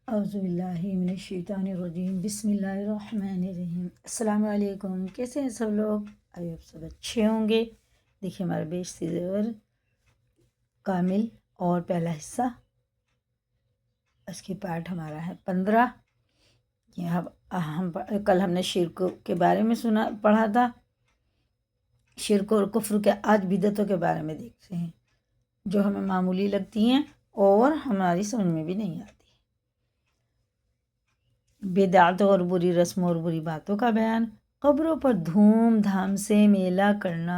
اعوذ باللہ من الشیطان الرجیم، بسم اللہ الرحمن الرحیم۔ السلام علیکم، کیسے ہیں سب لوگ؟ آپ سب اچھے ہوں گے۔ دیکھیے ہمارا بیشتی زیور کامل اور پہلا حصہ، اس کی پارٹ ہمارا ہے 15۔ کل ہم نے شرک کے بارے میں پڑھا تھا، شرک اور کفر کے آج بدعتوں کے بارے میں دیکھتے ہیں، جو ہمیں معمولی لگتی ہیں اور ہماری سمجھ میں بھی نہیں آتی۔ بدعتوں اور بری رسموں اور بری باتوں کا بیان۔ قبروں پر دھوم دھام سے میلہ کرنا،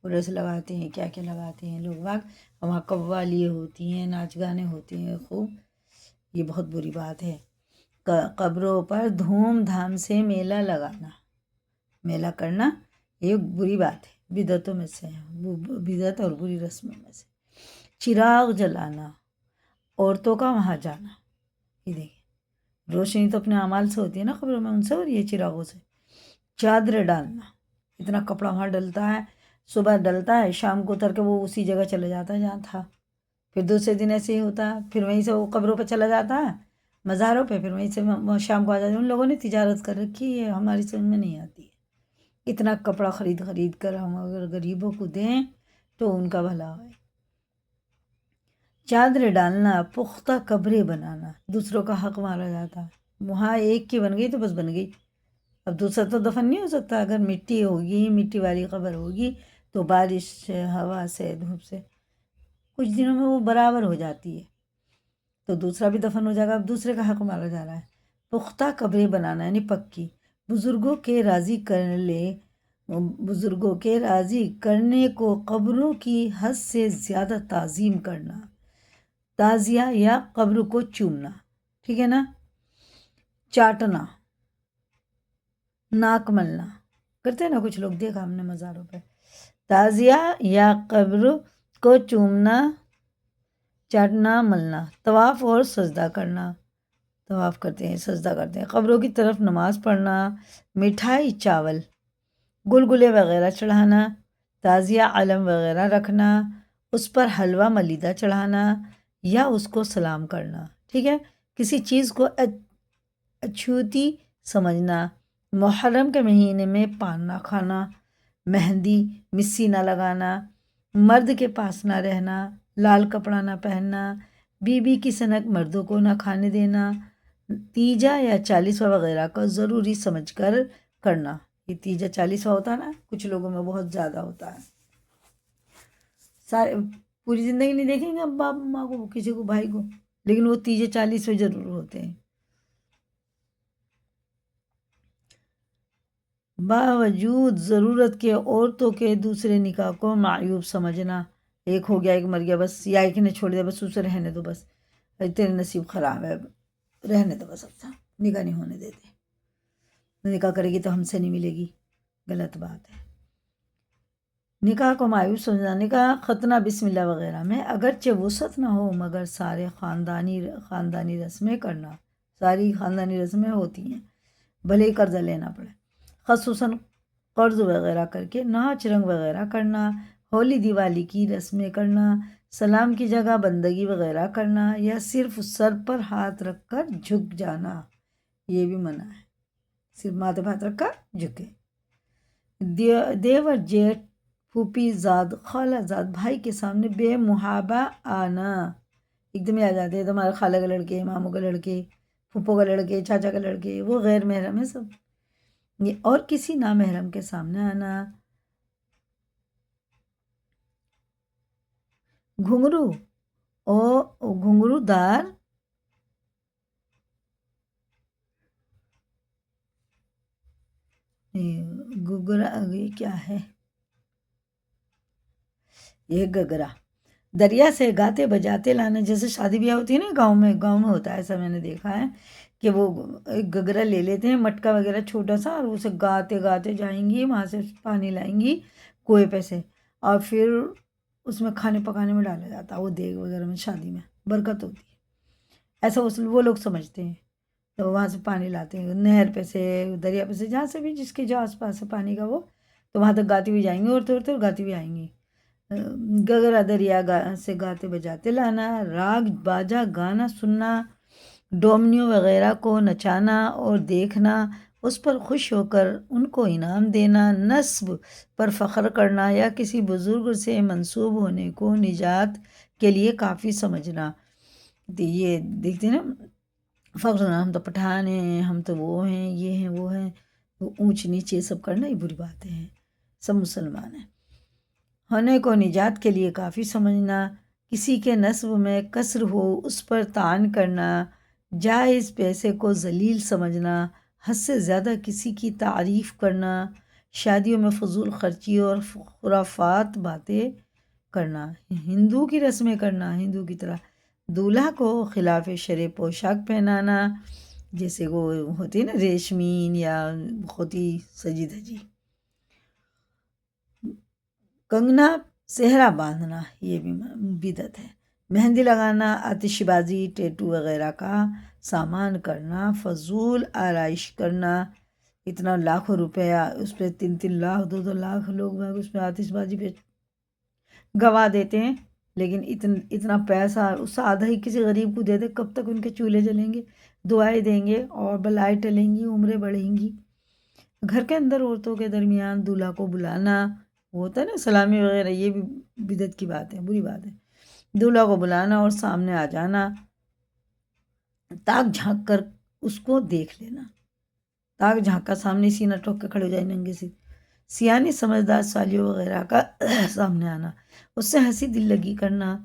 رس لگاتے ہیں، کیا کیا لگاتے ہیں لوگ وہاں قوالیاں ہوتی ہیں، ناچ گانے ہوتے ہیں خوب، یہ بہت بری بات ہے۔ قبروں پر دھوم دھام سے میلہ لگانا، میلہ کرنا، یہ بری بات ہے، بدعتوں میں سے ہے، بدعت اور بری رسموں میں سے۔ چراغ جلانا، عورتوں کا وہاں جانا، یہ دیکھیں روشنی تو اپنے اعمال سے ہوتی ہے نا قبروں میں، ان سے ہو رہی ہے چراغوں سے۔ چادر ڈالنا، اتنا کپڑا وہاں ڈلتا ہے، صبح ڈلتا ہے، شام کو اتر کے وہ اسی جگہ چلے جاتا ہے جہاں تھا، پھر دوسرے دن ایسے ہی ہوتا ہے، پھر وہیں سے وہ قبروں پہ چلا جاتا ہے، مزاروں پہ، پھر وہیں سے شام کو آ جاتا ہے۔ ان لوگوں نے تجارت کر رکھی ہے، ہماری سمجھ میں نہیں آتی ہے۔ اتنا کپڑا خرید کر ہم اگر غریبوں کو دیں تو ان کا بھلا ہے۔ چادر ڈالنا، پختہ قبریں بنانا، دوسروں کا حق مارا جاتا ہے، وہاں ایک کی بن گئی تو بس بن گئی، اب دوسرا تو دفن نہیں ہو سکتا۔ اگر مٹی ہوگی، مٹی والی قبر ہوگی تو بارش سے، ہوا سے، دھوپ سے کچھ دنوں میں وہ برابر ہو جاتی ہے، تو دوسرا بھی دفن ہو جائے گا، اب دوسرے کا حق مارا جا رہا ہے۔ پختہ قبریں بنانا یعنی پکی، بزرگوں کے راضی کرنے کو قبروں کی حد سے زیادہ تعظیم کرنا۔ تعزیہ یا قبر کو چومنا، ٹھیک ہے نا۔ چاٹنا، ناک ملنا کرتے ہیں نا کچھ لوگ، دیکھا ہم نے مزاروں پہ۔ تعزیہ یا قبر کو چومنا، چاٹنا، ملنا۔ طواف اور سجدہ کرنا، طواف کرتے ہیں، سجدہ کرتے ہیں، قبروں کی طرف نماز پڑھنا۔ مٹھائی، چاول، گلگلے وغیرہ چڑھانا، تعزیہ علم وغیرہ رکھنا، اس پر حلوہ ملیدہ چڑھانا یا اس کو سلام کرنا، ٹھیک ہے۔ کسی چیز کو اچھوتی سمجھنا، محرم کے مہینے میں پان نہ کھانا، مہندی، مسی نہ لگانا، مرد کے پاس نہ رہنا، لال کپڑا نہ پہننا، بیوی کی سنک مردوں کو نہ کھانے دینا، تیجا یا 40واں وغیرہ کا ضروری سمجھ کر کرنا۔ یہ تیجا 40واں ہوتا ہے نا، کچھ لوگوں میں بہت زیادہ ہوتا ہے، سارے پوری زندگی نہیں دیکھیں گے ابا اماں کو، کسی کو بھائی کو، لیکن وہ تیجے 40 ضرور ہوتے ہیں۔ باوجود ضرورت کے عورتوں کے دوسرے نکاح کو معیوب سمجھنا، ایک ہو گیا، ایک مر گیا، بس، یا ایک نے چھوڑ دیا، بس اسے رہنے دو، بس تیرے نصیب خراب ہے، رہنے دو بس، اب نکاح نہیں ہونے دیتے، نکاح کرے گی تو ہم سے نہیں ملے گی، غلط بات ہے۔ نکاح کو معیوب سمجھنا، نکاح، ختنہ، بسم اللہ وغیرہ میں اگرچہ وسعت نہ ہو مگر سارے خاندانی رسمیں کرنا، ساری خاندانی رسمیں ہوتی ہیں، بھلے ہی قرضہ لینا پڑے، خصوصاً قرض وغیرہ کر کے، ناچ رنگ وغیرہ کرنا، ہولی دیوالی کی رسمیں کرنا، سلام کی جگہ بندگی وغیرہ کرنا، یا صرف سر پر ہاتھ رکھ کر جھک جانا، یہ بھی منع ہے، صرف ماتھے پہ ہاتھ رکھ کر جھکے۔ دیور جیٹھ، پھوپھی زاد، خالہ زاد، بھائی کے سامنے بے محابہ آنا، ایک دم آ جاتے ہیں تمہارے خالہ کے لڑکے، ماموں کے لڑکے، پھوپھو کے لڑکے، چاچا کے لڑکے، وہ غیر محرم ہے سب، یہ، اور کسی نامحرم کے سامنے آنا۔ گھنگرو اور گھنگرو دار گگرا، یہ کیا ہے، یہ گگرا، دریا سے گاتے بجاتے لانا، جیسے شادی بیاہ ہوتی ہے نا گاؤں میں ہوتا ہے ایسا، میں نے دیکھا ہے کہ وہ ایک گگرا لے لیتے ہیں، مٹکا وغیرہ چھوٹا سا، اور اسے گاتے گاتے جائیں گی، وہاں سے پانی لائیں گی کنویں پہ سے، اور پھر اس میں کھانے پکانے میں ڈالا جاتا ہے، وہ دیگ وغیرہ میں، شادی میں برکت ہوتی ہے، ایسا وہ لوگ سمجھتے ہیں، تو وہاں سے پانی لاتے ہیں، نہر پہ سے، دریا پہ سے، جہاں سے بھی، جس کے جو آس پاس ہے پانی کا، وہ تو وہاں تک گاتی ہوئی جائیں گی، عورتیں اور گاتی ہوئی آئیں گی۔ گگرا دریا سے گاتے بجاتے لانا، راگ باجا گانا سننا، ڈومنیوں وغیرہ کو نچانا اور دیکھنا، اس پر خوش ہو کر ان کو انعام دینا، نسب پر فخر کرنا یا کسی بزرگ سے منسوب ہونے کو نجات کے لیے کافی سمجھنا۔ یہ دیکھتے ہیں نا، فخر ہونا، ہم تو پٹھان ہیں، ہم تو وہ ہیں، یہ ہیں وہ ہیں، وہ اونچ نیچ یہ سب کرنا ہی بری باتیں ہیں، سب مسلمان ہیں۔ ہونے کو نجات کے لیے کافی سمجھنا، کسی کے نسب میں کسر ہو اس پر طعن کرنا، جائز پیسے کو ذلیل سمجھنا، حد سے زیادہ کسی کی تعریف کرنا، شادیوں میں فضول خرچی اور خرافات باتیں کرنا، ہندو کی رسمیں کرنا، ہندو کی طرح دولہا کو خلاف شرع پوشاک پہنانا، جیسے وہ ہوتی ہے نا ریشمین یا ہوتی سجی دھجی، کنگنا صحرا باندھنا یہ بھی بدعت ہے، مہندی لگانا، آتش بازی، ٹیٹو وغیرہ کا سامان کرنا، فضول آرائش کرنا، اتنا لاکھوں روپیہ اس پہ 3 لاکھ 2 لاکھ لوگ اس پہ آتش بازی پہ گوا دیتے ہیں، لیکن اتنا پیسہ اس سے آدھا ہی کسی غریب کو دے دے، کب تک ان کے چولہے جلیں گے، دعائیں دیں گے اور بلائیں ٹلیں گی، عمریں بڑھیں گی۔ گھر کے اندر عورتوں کے درمیان دولہا کو بلانا، وہ ہوتا ہے نا سلامی وغیرہ، یہ بھی بدعت کی بات ہے، بری بات ہے۔ دولہا کو بلانا اور سامنے آ جانا، تاک جھانک کر اس کو دیکھ لینا، تاک جھانک کر سامنے سینہ ٹھوک کے کھڑے ہو جائے ننگے سے، سیانی سمجھدار سالیوں وغیرہ کا سامنے آنا، اس سے ہنسی دل لگی کرنا،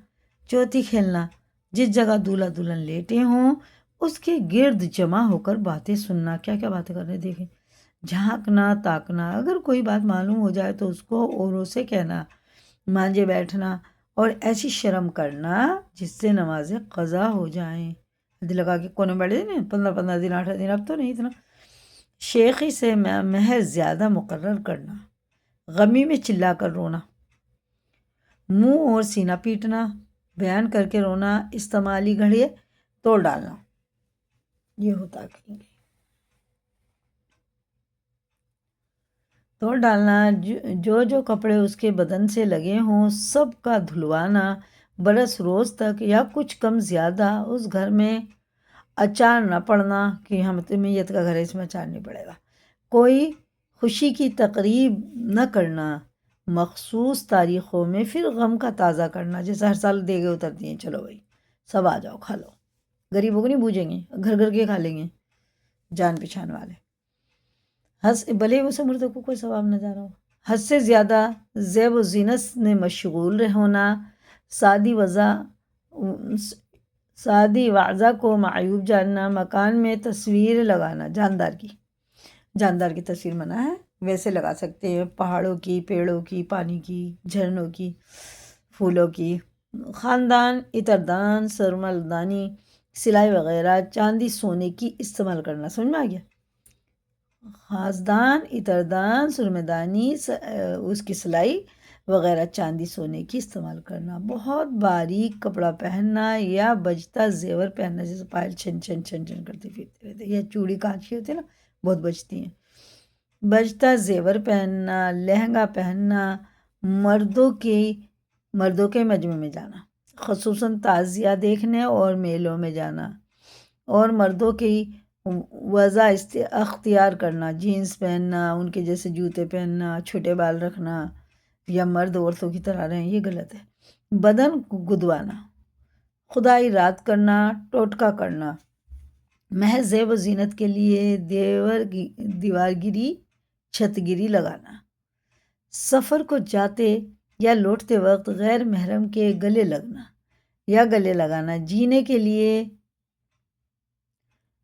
چوتھی کھیلنا، جس جگہ دولہا دلہن لیٹے ہوں اس کے گرد جمع ہو کر باتیں سننا، کیا کیا باتیں کر رہے دیکھیں، جھانکنا، تاکنا، اگر کوئی بات معلوم ہو جائے تو اس کو اوروں سے کہنا، مانجے بیٹھنا اور ایسی شرم کرنا جس سے نمازیں قضا ہو جائیں، دل لگا کے کونے بیٹھے نا 15 دن 8 دن، اب تو نہیں اتنا، شیخی سے مہر زیادہ مقرر کرنا، غمی میں چلا کر رونا، منہ اور سینہ پیٹنا، بیان کر کے رونا، استعمالی گھڑے توڑ ڈالنا، یہ ہوتا کہیں گے توڑ ڈالنا، جو کپڑے اس کے بدن سے لگے ہوں سب کا دھلوانا، برس روز تک یا کچھ کم زیادہ اس گھر میں اچار نہ پڑنا کہ ہم تو میت کا گھر ہے اس میں اچار نہیں پڑے گا، کوئی خوشی کی تقریب نہ کرنا، مخصوص تاریخوں میں پھر غم کا تازہ کرنا، جیسے ہر سال دیگے اترتی ہیں، چلو بھائی سب آ جاؤ کھا لو، غریبوں کو نہیں بوجھیں گے، گھر گھر کے کھا لیں گے جان پہچان والے، بھلے اسے مردوں کو کوئی ثواب نہ جا رہا ہو، حد سے زیادہ زیب و زینت میں مشغول ہونا، سادی وضع کو معیوب جاننا، مکان میں تصویر لگانا، جاندار کی تصویر منع ہے، ویسے لگا سکتے ہیں پہاڑوں کی، پیڑوں کی، پانی کی، جھرنوں کی، پھولوں کی، خاندان، عطردان، سرملدانی، سلائی وغیرہ، چاندی سونے کی استعمال کرنا، سمجھ میں آ گیا، خاصدان، عطردان، سرمدانی، اس کی سلائی وغیرہ چاندی سونے کی استعمال کرنا، بہت باریک کپڑا پہننا یا بجتا زیور پہننا، جیسے پائل چھن چھن چھن چھن کرتے پھرتے رہتے، یا چوڑی کانچ کی ہوتی ہے نا بہت بجتی ہیں، بجتا زیور پہننا، لہنگا پہننا، مردوں کے مجمع میں جانا، خصوصاً تعزیہ دیکھنے اور میلوں میں جانا، اور مردوں کی وضع اختیار کرنا، جینس پہننا، ان کے جیسے جوتے پہننا، چھوٹے بال رکھنا، یا مرد عورتوں کی طرح رہیں، یہ غلط ہے، بدن کو گدوانا، خدائی رات کرنا، ٹوٹکا کرنا، محض زیب و زینت کے لیے دیوار گیری، چھت گیری لگانا، سفر کو جاتے یا لوٹتے وقت غیر محرم کے گلے لگانا، جینے کے لیے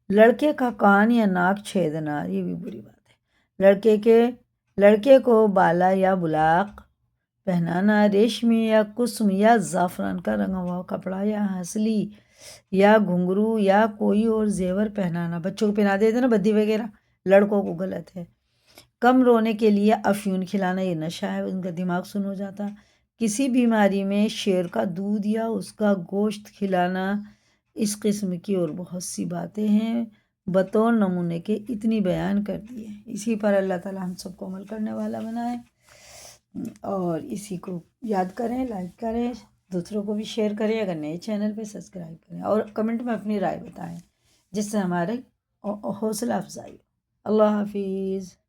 لڑکے کا کان یا ناک چھیدنا، یہ بھی بری بات ہے، لڑکے کو بالا یا بلاق پہنانا، ریشمی یا کسم یا زعفران کا رنگا ہوا کپڑا یا ہنسلی یا گھنگرو یا کوئی اور زیور پہنانا، بچوں کو پہنا دیتے نا بدی وغیرہ، لڑکوں کو غلط ہے، کم رونے کے لیے افیون کھلانا، یہ نشہ ہے، ان کا دماغ سن ہو جاتا، کسی بیماری میں شیر کا دودھ یا اس کا گوشت کھلانا، اس قسم کی اور بہت سی باتیں ہیں، بطور نمونے کے اتنی بیان کر دی ہے، اسی پر اللہ تعالی ہم سب کو عمل کرنے والا بنائے، اور اسی کو یاد کریں، لائک کریں، دوسروں کو بھی شیئر کریں، اگر نئے چینل پہ سبسکرائب کریں، اور کمنٹ میں اپنی رائے بتائیں، جس سے ہمارے حوصلہ افزائی ہو۔ اللہ حافظ۔